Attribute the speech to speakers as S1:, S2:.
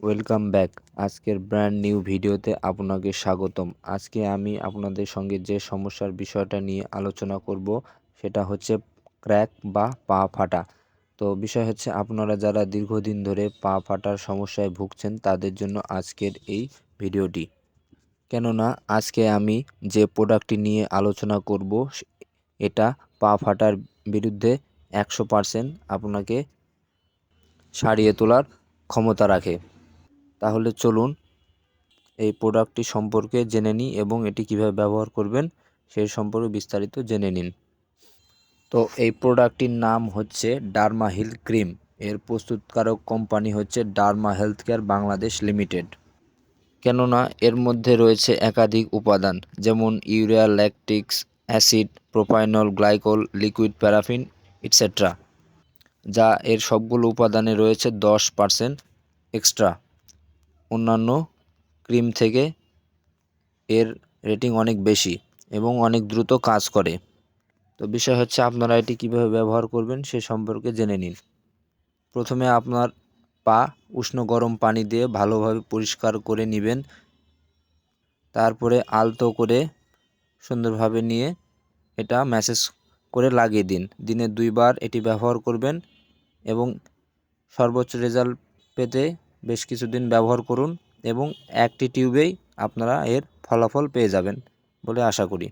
S1: Welcome back. আজকের brand new ভিডিওতে আপনাকে স্বাগতম। আজকে আমি আপনাদের সঙ্গে যে সমস্যার বিষয়টা নিয়ে আলোচনা করব সেটা হচ্ছে ক্র্যাক বা পা ফাটা। তো বিষয় হচ্ছে আপনারা যারা দীর্ঘদিন ধরে পা ফাটার সমস্যায় ভুগছেন তাদের জন্য আজকের এই ভিডিওটি। কেননা আজকে আমি যে প্রোডাক্টটি নিয়ে আলোচনা করব এটা পা ফাটার বিরুদ্ধে 100% আপনাকে সারিয়ে তোলার ক্ষমতা রাখে। তাহলে চলুন এই প্রোডাক্টটি সম্পর্কে জেনে নিই এবং এটি কিভাবে ব্যবহার করবেন সেই সম্পর্কে বিস্তারিত জেনে নিন। তো এই প্রোডাক্টটির নাম হচ্ছে ডার্মা হিল ক্রিম। এর প্রস্তুতকারক কোম্পানি হচ্ছে derma health care Bangladesh limited. কেননা এর মধ্যে রয়েছে একাধিক উপাদান, যেমন urea, lactics acid, propylene glycol, liquid paraffin etcetera, যা এর সবগুলো উপাদানে রয়েছে 10% এক্সট্রা। অন্যান্য ক্রিম থেকে এর রেটিং অনেক বেশি এবং অনেক দ্রুত কাজ করে। তো বিষয় হচ্ছে আপনারা এটি কিভাবে ব্যবহার করবেন সে সম্পর্কে জেনে নিন। প্রথমে আপনার পা উষ্ণ গরম পানি দিয়ে ভালোভাবে পরিষ্কার করে নেবেন। তারপরে আলতো করে সুন্দরভাবে নিয়ে এটা ম্যাসেজ করে লাগিয়ে দিন। দিনে 2 বার এটি ব্যবহার করবেন এবং সর্বোচ্চ রেজাল্ট পেতে বেশ কিছুদিন ব্যবহার করুন এবং একটি টিউবেই আপনারা এর ফলাফল পেয়ে যাবেন বলে আশা করি।